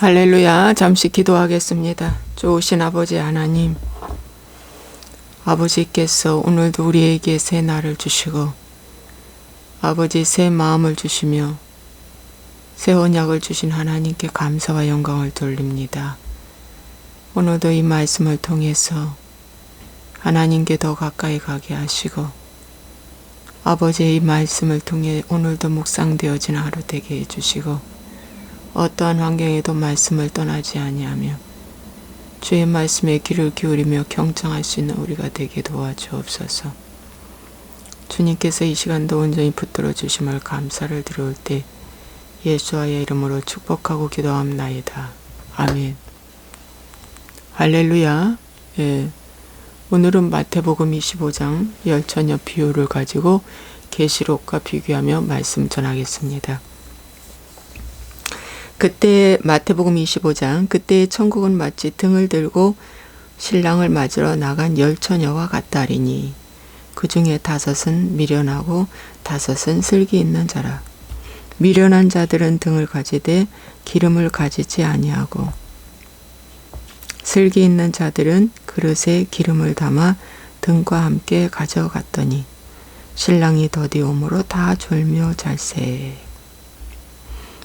할렐루야. 잠시 기도하겠습니다. 좋으신 아버지 하나님, 아버지께서 오늘도 우리에게 새 날을 주시고 아버지 새 마음을 주시며 새 언약을 주신 하나님께 감사와 영광을 돌립니다. 오늘도 이 말씀을 통해서 하나님께 더 가까이 가게 하시고 아버지의 이 말씀을 통해 오늘도 묵상되어진 하루 되게 해주시고 어떠한 환경에도 말씀을 떠나지 아니하며 주의 말씀에 귀를 기울이며 경청할 수 있는 우리가 되게 도와주옵소서. 주님께서 이 시간도 온전히 붙들어 주심을 감사를 드려올 때 예수와의 이름으로 축복하고 기도합나이다. 아멘. 할렐루야. 오늘은 마태복음 25장 열처녀 비유를 가지고 계시록과 비교하며 말씀 전하겠습니다. 그때 마태복음 25장 그때의 천국은 마치 등을 들고 신랑을 맞으러 나간 열처녀와 같다리니 그 중에 5은 미련하고 5은 슬기 있는 자라. 미련한 자들은 등을 가지되 기름을 가지지 아니하고 슬기 있는 자들은 그릇에 기름을 담아 등과 함께 가져갔더니 신랑이 더디오므로 다 졸며 잘세.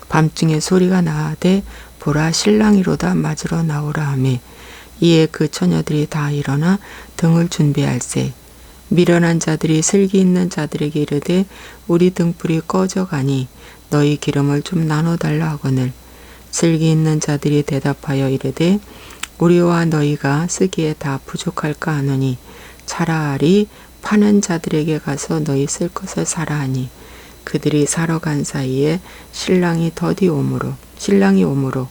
밤중에 소리가 나되 보라 신랑이로다 맞으러 나오라 하매 이에 그 처녀들이 다 일어나 등을 준비할세. 미련한 자들이 슬기 있는 자들에게 이르되 우리 등불이 꺼져가니 너희 기름을 좀 나눠달라 하거늘 슬기 있는 자들이 대답하여 이르되 우리와 너희가 쓰기에 다 부족할까 하노니 차라리 파는 자들에게 가서 너희 쓸 것을 사라 하니 그들이 사러 간 사이에 신랑이 오므로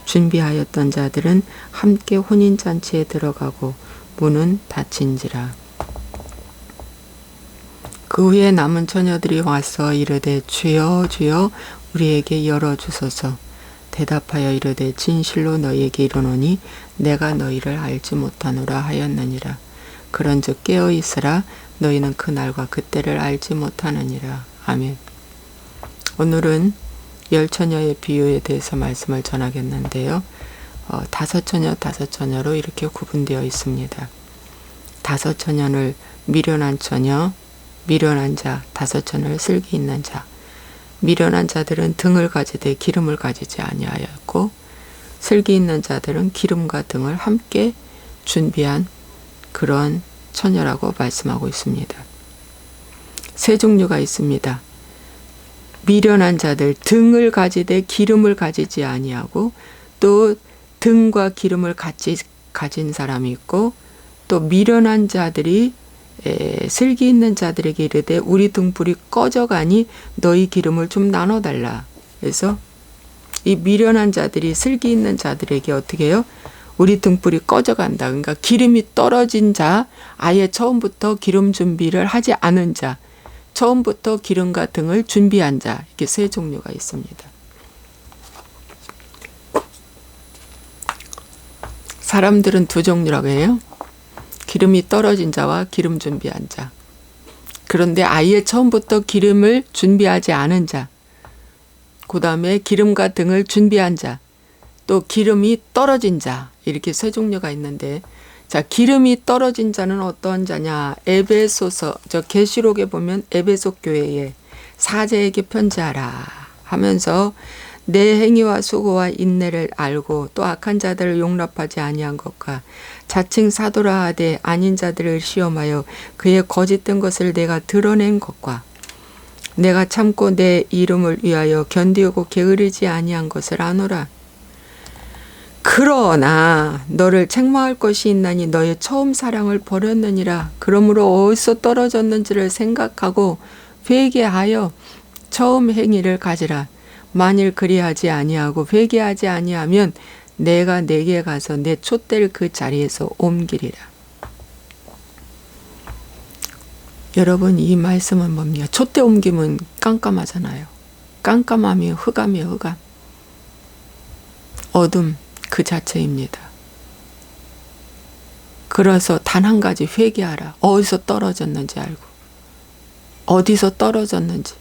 준비하였던 자들은 함께 혼인잔치에 들어가고 문은 닫힌지라. 그 후에 남은 처녀들이 와서 이르되 주여 주여 우리에게 열어주소서. 대답하여 이르되 진실로 너희에게 이르노니 내가 너희를 알지 못하노라 하였느니라. 그런즉 깨어 있으라. 너희는 그날과 그때를 알지 못하느니라. 아멘. 오늘은 열처녀의 비유에 대해서 말씀을 전하겠는데요. 5처녀로 이렇게 구분되어 있습니다. 5처녀를 미련한 처녀, 미련한 자, 5처녀를 슬기 있는 자. 미련한 자들은 등을 가지되 기름을 가지지 아니하였고 슬기 있는 자들은 기름과 등을 함께 준비한 그런 처녀라고 말씀하고 있습니다. 세 종류가 있습니다. 미련한 자들, 등을 가지되 기름을 가지지 아니하고 또 등과 기름을 같이 가진 사람이 있고 또 미련한 자들이 슬기 있는 자들에게 이르되 우리 등불이 꺼져가니 너희 기름을 좀 나눠달라. 그래서 이 미련한 자들이 슬기 있는 자들에게 어떻게 해요? 우리 등불이 꺼져간다. 그러니까 기름이 떨어진 자, 아예 처음부터 기름 준비를 하지 않은 자, 처음부터 기름과 등을 준비한 자, 이렇게 세 종류가 있습니다. 사람들은 두 종류라고 해요. 기름이 떨어진 자와 기름 준비한 자. 그런데 아예 처음부터 기름을 준비하지 않은 자, 그 다음에 기름과 등을 준비한 자, 또 기름이 떨어진 자, 이렇게 세 종류가 있는데, 자, 기름이 떨어진 자는 어떤 자냐? 에베소서, 계시록에 보면 에베소 교회에 사제에게 편지하라 하면서 내 행위와 수고와 인내를 알고 또 악한 자들을 용납하지 아니한 것과 자칭 사도라 하되 아닌 자들을 시험하여 그의 거짓된 것을 내가 드러낸 것과 내가 참고 내 이름을 위하여 견디고 게으르지 아니한 것을 아노라. 그러나 너를 책망할 것이 있나니 너의 처음 사랑을 버렸느니라. 그러므로 어디서 떨어졌는지를 생각하고 회개하여 처음 행위를 가지라. 만일 그리하지 아니하고 회개하지 아니하면 내가 내게 가서 내 촛대를 그 자리에서 옮기리라. 여러분, 이 말씀은 뭡니까? 촛대 옮기면 깜깜하잖아요. 깜깜함이 흑암이에요. 흑암. 어둠 그 자체입니다. 그래서 단 한 가지 회개하라. 어디서 떨어졌는지 알고 어디서 떨어졌는지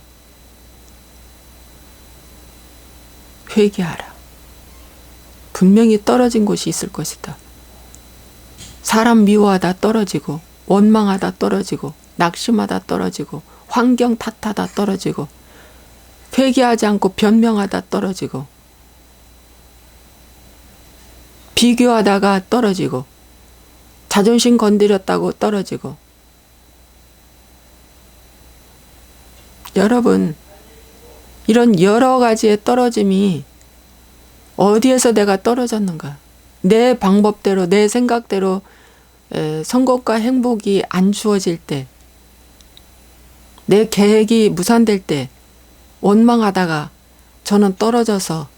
회개하라. 분명히 떨어진 곳이 있을 것이다. 사람 미워하다 떨어지고, 원망하다 떨어지고, 낙심하다 떨어지고, 환경 탓하다 떨어지고, 회개하지 않고 변명하다 떨어지고, 비교하다가 떨어지고, 자존심 건드렸다고 떨어지고. 여러분, 이런 여러 가지의 떨어짐이 어디에서 내가 떨어졌는가? 내 방법대로, 내 생각대로 성공과 행복이 안 주어질 때, 내 계획이 무산될 때 원망하다가 저는 떨어져서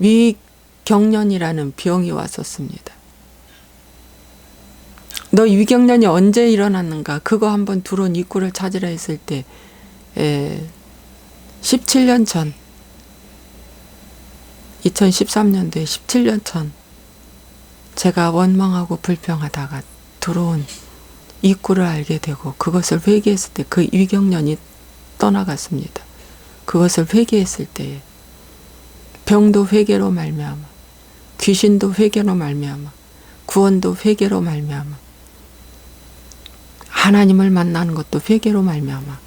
위경련이라는 병이 왔었습니다. 너 위경련이 언제 일어났는가? 그거 한번 두론 입구를 찾으라 했을 때 17년 전, 2013년도에 17년 전 제가 원망하고 불평하다가 들어온 입구를 알게 되고 그것을 회개했을 때 그 위경련이 떠나갔습니다. 그것을 회개했을 때에 병도 회개로 말미암아, 귀신도 회개로 말미암아, 구원도 회개로 말미암아, 하나님을 만나는 것도 회개로 말미암아.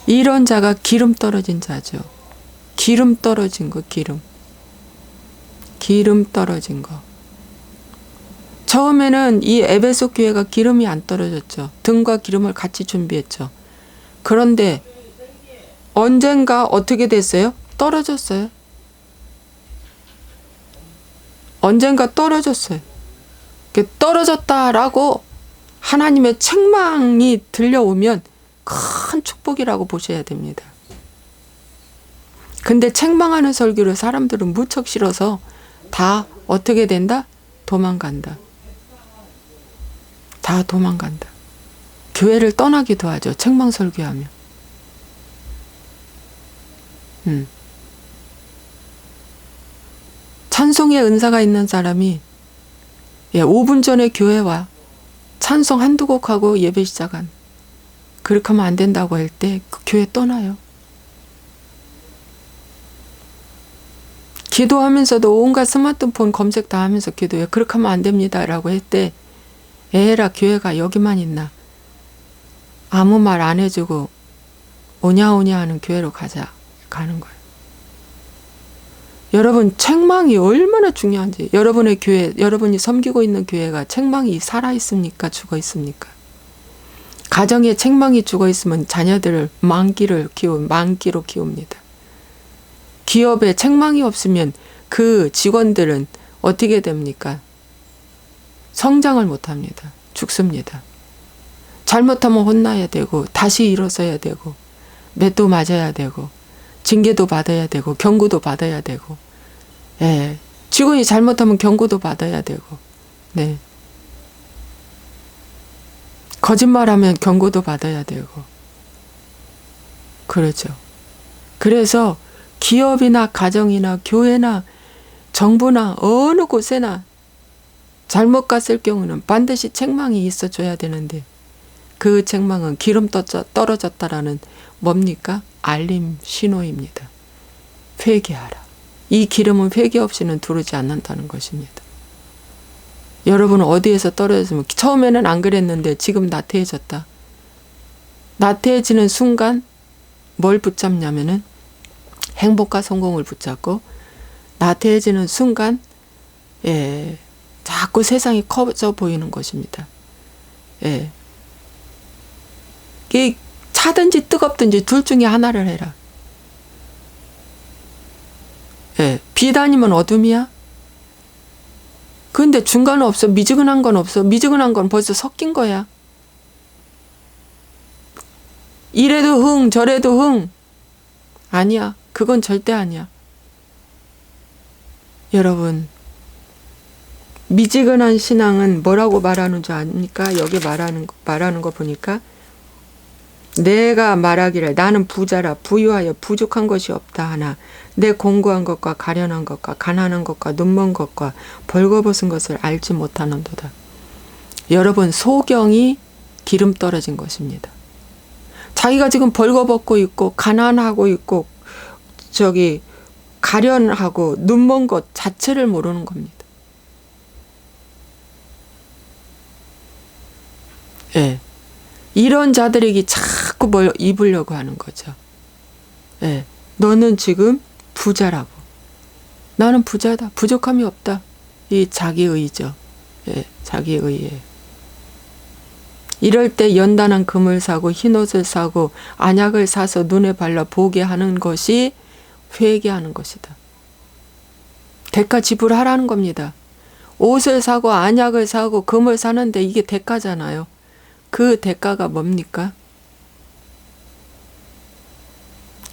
이런 자가 기름 떨어진 자죠. 기름 떨어진 거, 기름 떨어진 거. 처음에는 이 에베소 교회가 기름이 안 떨어졌죠. 등과 기름을 같이 준비했죠. 그런데 언젠가 어떻게 됐어요? 떨어졌어요. 언젠가 떨어졌어요. 떨어졌다라고 하나님의 책망이 들려오면 큰 축복이라고 보셔야 됩니다. 근데 책망하는 설교를 사람들은 무척 싫어서 다 어떻게 된다? 도망간다. 다 도망간다. 교회를 떠나기도 하죠. 책망 설교하면. 찬송의 은사가 있는 사람이 5분 전에 교회 와. 찬송 한두 곡 하고 예배 시작한. 그렇게 하면 안 된다고 할 때 그 교회 떠나요. 기도하면서도 온갖 스마트폰 검색 다 하면서 기도해요. 그렇게 하면 안 됩니다 라고 할 때 에라 교회가 여기만 있나. 아무 말 안 해주고 오냐오냐 하는 교회로 가는 거예요. 여러분, 책망이 얼마나 중요한지. 여러분의 교회, 여러분이 섬기고 있는 교회가 책망이 살아있습니까? 죽어있습니까? 가정에 책망이 죽어있으면 자녀들을 만기로 키웁니다. 기업에 책망이 없으면 그 직원들은 어떻게 됩니까? 성장을 못합니다. 죽습니다. 잘못하면 혼나야 되고 다시 일어서야 되고 맷도 맞아야 되고 징계도 받아야 되고 경고도 받아야 되고, 직원이 잘못하면 경고도 받아야 되고, 거짓말하면 경고도 받아야 되고, 그렇죠. 그래서 기업이나 가정이나 교회나 정부나 어느 곳에나 잘못 갔을 경우는 반드시 책망이 있어줘야 되는데 그 책망은 기름 떨어졌다라는 뭡니까? 알림 신호입니다. 회개하라. 이 기름은 회개 없이는 두르지 않는다는 것입니다. 여러분은 어디에서 떨어졌으면 처음에는 안 그랬는데 지금 나태해졌다. 나태해지는 순간 뭘 붙잡냐면은 행복과 성공을 붙잡고, 나태해지는 순간 자꾸 세상이 커져 보이는 것입니다. 차든지 뜨겁든지 둘 중에 하나를 해라. 빛 아니면 어둠이야? 근데 중간은 없어. 미지근한 건 없어. 미지근한 건 벌써 섞인 거야. 이래도 흥 저래도 흥. 아니야. 그건 절대 아니야. 여러분, 미지근한 신앙은 뭐라고 말하는 줄 아닙니까? 여기 말하는 거 보니까 내가 말하기를 나는 부자라 부유하여 부족한 것이 없다 하나 내 공고한 것과 가련한 것과 가난한 것과 눈먼 것과 벌거벗은 것을 알지 못하는도다. 여러분, 소경이 기름 떨어진 것입니다. 자기가 지금 벌거벗고 있고 가난하고 있고 가련하고 눈먼 것 자체를 모르는 겁니다. 예. 이런 자들에게 자꾸 뭘 입으려고 하는 거죠. 예. 너는 지금 부자라고. 나는 부자다. 부족함이 없다. 이 자기의죠. 예. 자기의예. 이럴 때 연단한 금을 사고 흰옷을 사고 안약을 사서 눈에 발라 보게 하는 것이 회개하는 것이다. 대가 지불하라는 겁니다. 옷을 사고 안약을 사고 금을 사는데 이게 대가잖아요. 그 대가가 뭡니까?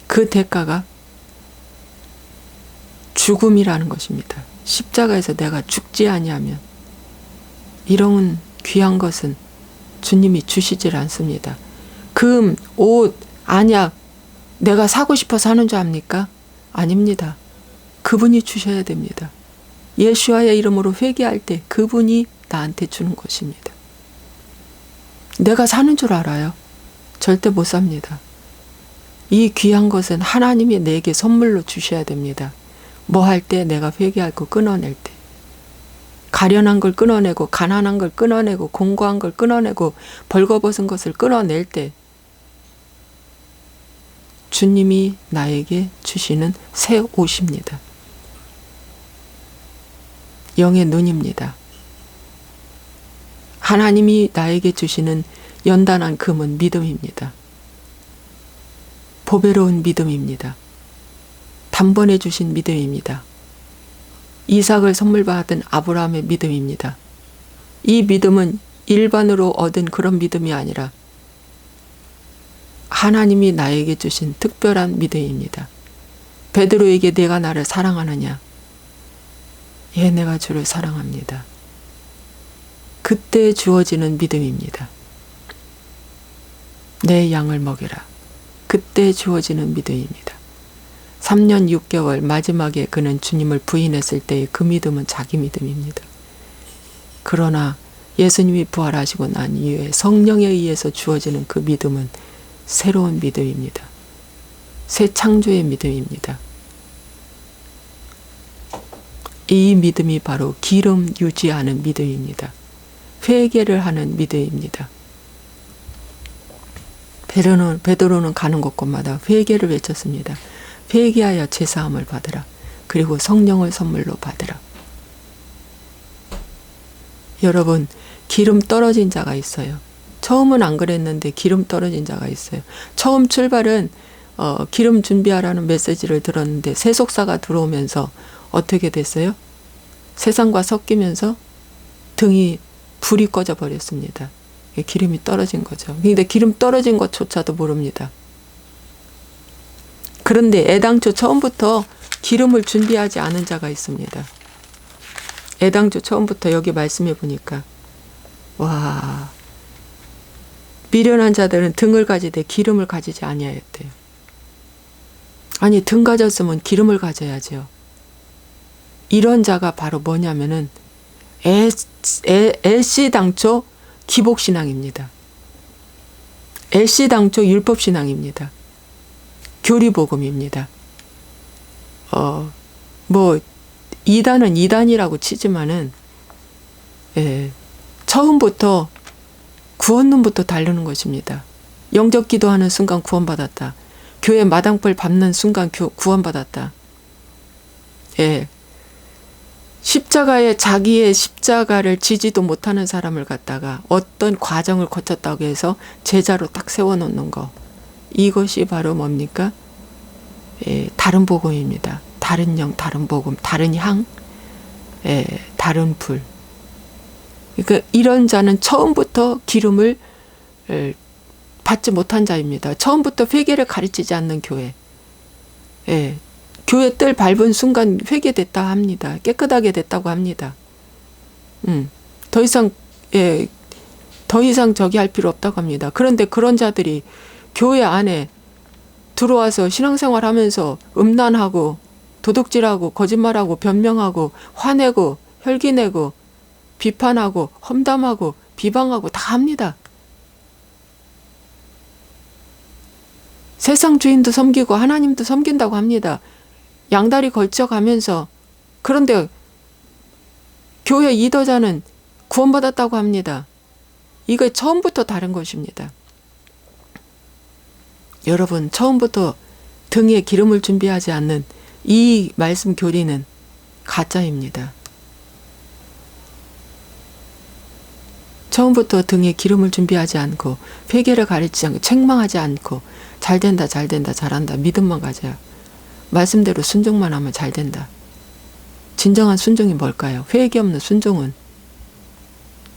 그 대가가 죽음이라는 것입니다. 십자가에서 내가 죽지 아니하면 이런 귀한 것은 주님이 주시질 않습니다. 금, 옷, 안약 내가 사고 싶어서 하는 줄 압니까? 아닙니다. 그분이 주셔야 됩니다. 예수와의 이름으로 회개할 때 그분이 나한테 주는 것입니다. 내가 사는 줄 알아요? 절대 못 삽니다. 이 귀한 것은 하나님이 내게 선물로 주셔야 됩니다. 뭐 할 때 내가 회개할 거 끊어낼 때. 가련한 걸 끊어내고 가난한 걸 끊어내고 공고한 걸 끊어내고 벌거벗은 것을 끊어낼 때 주님이 나에게 주시는 새 옷입니다. 영의 눈입니다. 하나님이 나에게 주시는 연단한 금은 믿음입니다. 보배로운 믿음입니다. 단번에 주신 믿음입니다. 이삭을 선물 받은 아브라함의 믿음입니다. 이 믿음은 일반으로 얻은 그런 믿음이 아니라 하나님이 나에게 주신 특별한 믿음입니다. 베드로에게 내가 나를 사랑하느냐? 예, 내가 주를 사랑합니다. 그때 주어지는 믿음입니다. 내 양을 먹여라. 그때 주어지는 믿음입니다. 3년 6개월 마지막에 그는 주님을 부인했을 때의 그 믿음은 자기 믿음입니다. 그러나 예수님이 부활하시고 난 이후에 성령에 의해서 주어지는 그 믿음은 새로운 믿음입니다. 새 창조의 믿음입니다. 이 믿음이 바로 기름 유지하는 믿음입니다. 회개를 하는 믿음입니다. 베드로는 가는 곳곳마다 회개를 외쳤습니다. 회개하여 제사함을 받으라. 그리고 성령을 선물로 받으라. 여러분, 기름 떨어진 자가 있어요. 처음은 안 그랬는데 기름 떨어진 자가 있어요. 처음 출발은 기름 준비하라는 메시지를 들었는데 세속사가 들어오면서 어떻게 됐어요? 세상과 섞이면서 등이 불이 꺼져 버렸습니다. 기름이 떨어진 거죠. 근데 기름 떨어진 것조차도 모릅니다. 그런데 애당초 처음부터 기름을 준비하지 않은 자가 있습니다. 애당초 처음부터 여기 말씀해 보니까 와, 미련한 자들은 등을 가지되 기름을 가지지 아니하였대요. 아니, 등 가졌으면 기름을 가져야죠. 이런 자가 바로 뭐냐면은 엘씨 당초 기복신앙입니다. 엘씨 당초 율법신앙입니다. 교리복음입니다. 뭐 이단은 이단이라고 치지만은 처음부터 구원론부터 다루는 것입니다. 영접 기도하는 순간 구원받았다. 교회 마당벌 밟는 순간 구원받았다. 예. 십자가에 자기의 십자가를 지지도 못하는 사람을 갖다가 어떤 과정을 거쳤다고 해서 제자로 딱 세워놓는 거. 이것이 바로 뭡니까? 다른 복음입니다. 다른 영, 다른 복음, 다른 향, 다른 불. 그러니까 이런 자는 처음부터 기름을 받지 못한 자입니다. 처음부터 회개를 가르치지 않는 교회. 교회 뜰 밟은 순간 회개됐다 합니다. 깨끗하게 됐다고 합니다. 더 이상 저기 할 필요 없다고 합니다. 그런데 그런 자들이 교회 안에 들어와서 신앙생활 하면서 음란하고 도둑질하고 거짓말하고 변명하고 화내고 혈기내고 비판하고 험담하고 비방하고 다 합니다. 세상 주인도 섬기고 하나님도 섬긴다고 합니다. 양다리 걸쳐가면서, 그런데 교회 이도자는 구원받았다고 합니다. 이거 처음부터 다른 것입니다. 여러분, 처음부터 등에 기름을 준비하지 않는 이 말씀 교리는 가짜입니다. 처음부터 등에 기름을 준비하지 않고 회개를 가르치지 않고 책망하지 않고 잘된다 잘된다 잘한다 믿음만 가져요. 말씀대로 순종만 하면 잘된다. 진정한 순종이 뭘까요? 회개 없는 순종은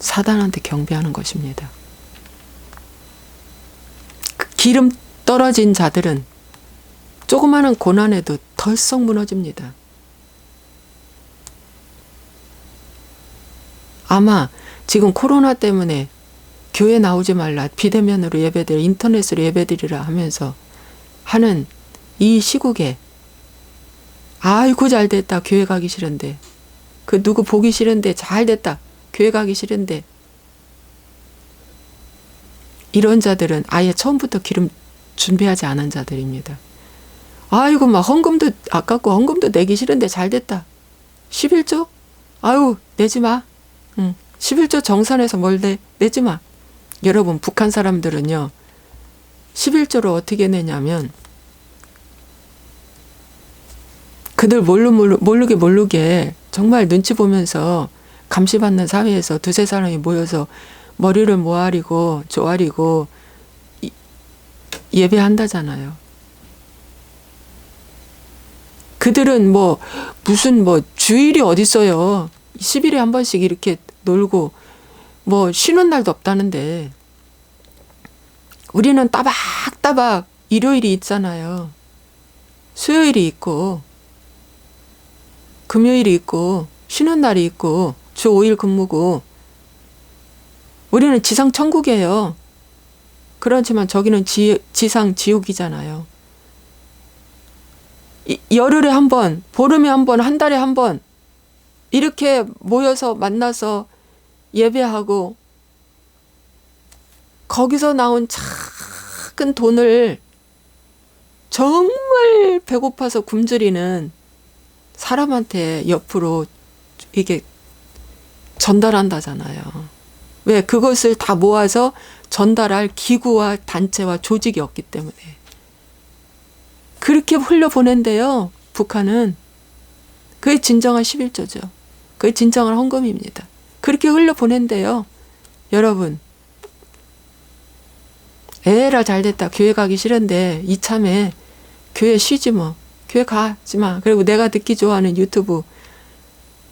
사단한테 경배하는 것입니다. 그 기름 떨어진 자들은 조그마한 고난에도 덜썩 무너집니다. 아마 지금 코로나 때문에 교회 나오지 말라, 비대면으로 예배드려, 인터넷으로 예배드리라 하면서 하는 이 시국에 아이고 잘됐다 교회 가기 싫은데, 그 누구 보기 싫은데 잘됐다 교회 가기 싫은데, 이런 자들은 아예 처음부터 기름 준비하지 않은 자들입니다. 아이고 막 헌금도 아깝고 헌금도 내기 싫은데 잘됐다. 11조? 아유 내지 마. 11조 정산해서 뭘 내지 마. 여러분, 북한 사람들은요 11조를 어떻게 내냐면 그들 모르게 정말 눈치 보면서 감시받는 사회에서 두세 사람이 모여서 머리를 모아리고 조아리고 예배한다잖아요. 그들은 무슨 주일이 어딨어요. 10일에 한 번씩 이렇게 놀고 쉬는 날도 없다는데, 우리는 따박따박 일요일이 있잖아요. 수요일이 있고 금요일이 있고 쉬는 날이 있고 주 5일 근무고, 우리는 지상 천국이에요. 그렇지만 저기는 지상 지옥이잖아요. 열흘에 한 번, 보름에 한 번, 한 달에 한 번 이렇게 모여서 만나서 예배하고 거기서 나온 작은 돈을 정말 배고파서 굶주리는 사람한테 옆으로 이게 전달한다잖아요. 왜? 그것을 다 모아서 전달할 기구와 단체와 조직이 없기 때문에. 그렇게 흘려보낸대요, 북한은. 그게 진정한 11조죠. 그게 진정한 헌금입니다. 그렇게 흘려보낸대요. 여러분, 에라 잘됐다 교회 가기 싫은데 이참에 교회 쉬지 뭐. 교회 가지 마. 그리고 내가 듣기 좋아하는 유튜브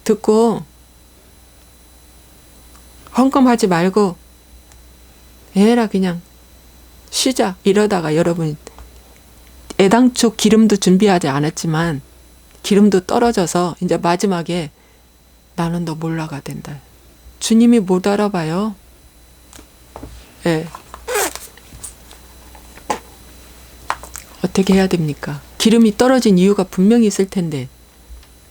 듣고 헌금하지 말고 에라 그냥 쉬자. 이러다가 여러분, 애당초 기름도 준비하지 않았지만 기름도 떨어져서 이제 마지막에 나는 너 몰라가 된다. 주님이 못 알아봐요. 예. 어떻게 해야 됩니까? 기름이 떨어진 이유가 분명히 있을 텐데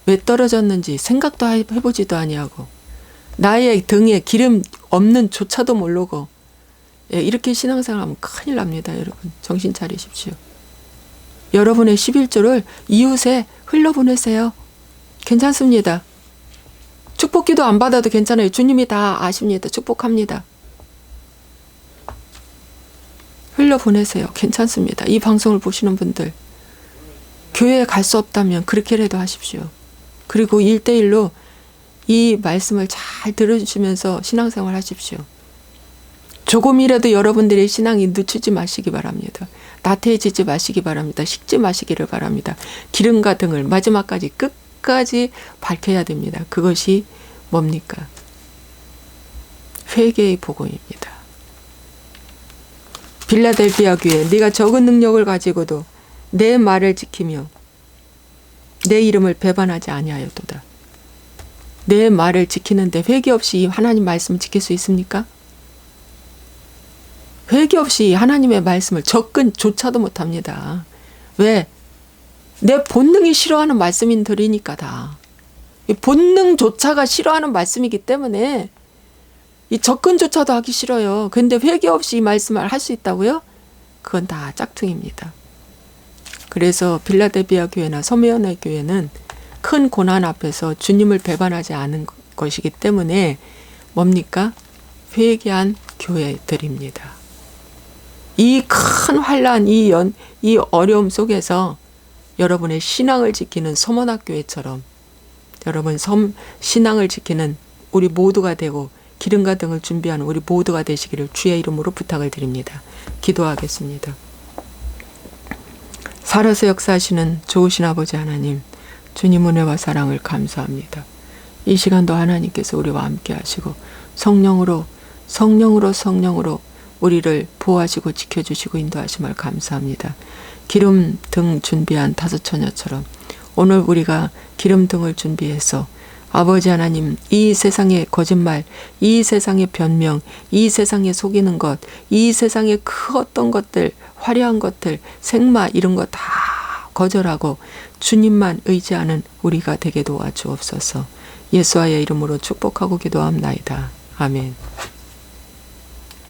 왜 떨어졌는지 생각도 해보지도 아니하고 나의 등에 기름 없는 조차도 모르고, 예, 이렇게 신앙생활하면 큰일 납니다. 여러분, 정신 차리십시오. 여러분의 11조를 이웃에 흘려보내세요. 괜찮습니다. 축복기도 안 받아도 괜찮아요. 주님이 다 아십니다. 축복합니다. 흘려보내세요. 괜찮습니다. 이 방송을 보시는 분들, 교회에 갈 수 없다면 그렇게라도 하십시오. 그리고 1대1로 이 말씀을 잘 들어주시면서 신앙생활 하십시오. 조금이라도 여러분들의 신앙이 늦추지 마시기 바랍니다. 나태해지지 마시기 바랍니다. 식지 마시기를 바랍니다. 기름과 등을 마지막까지 끝까지 밝혀야 됩니다. 그것이 뭡니까? 회개의 복음입니다. 빌라델비아 교회, 네가 적은 능력을 가지고도 내 말을 지키며 내 이름을 배반하지 아니하였도다. 내 말을 지키는데 회개 없이 하나님 말씀을 지킬 수 있습니까? 회개 없이 하나님의 말씀을 접근조차도 못합니다. 왜? 내 본능이 싫어하는 말씀들이니까 다. 본능조차가 싫어하는 말씀이기 때문에 이 접근조차도 하기 싫어요. 근데 회개 없이 이 말씀을 할 수 있다고요? 그건 다 짝퉁입니다. 그래서 빌라델비아 교회나 서메어네 교회는 큰 고난 앞에서 주님을 배반하지 않은 것이기 때문에 뭡니까? 회개한 교회들입니다. 이 큰 환난, 이 어려움 속에서 여러분의 신앙을 지키는 서머나교회처럼 여러분 신앙을 지키는 우리 모두가 되고 기름과 등을 준비하는 우리 모두가 되시기를 주의 이름으로 부탁을 드립니다. 기도하겠습니다. 살아서 역사하시는 좋으신 아버지 하나님, 주님 은혜와 사랑을 감사합니다. 이 시간도 하나님께서 우리와 함께 하시고 성령으로 우리를 보호하시고 지켜주시고 인도하심을 감사합니다. 기름 등 준비한 다섯 처녀처럼 오늘 우리가 기름 등을 준비해서 아버지 하나님, 이 세상의 거짓말, 이 세상의 변명, 이 세상에 속이는 것, 이 세상의 그 어떤 것들, 화려한 것들, 생마 이런 거 다 거절하고 주님만 의지하는 우리가 되게 도와주옵소서. 예수와의 이름으로 축복하고 기도합나이다. 아멘.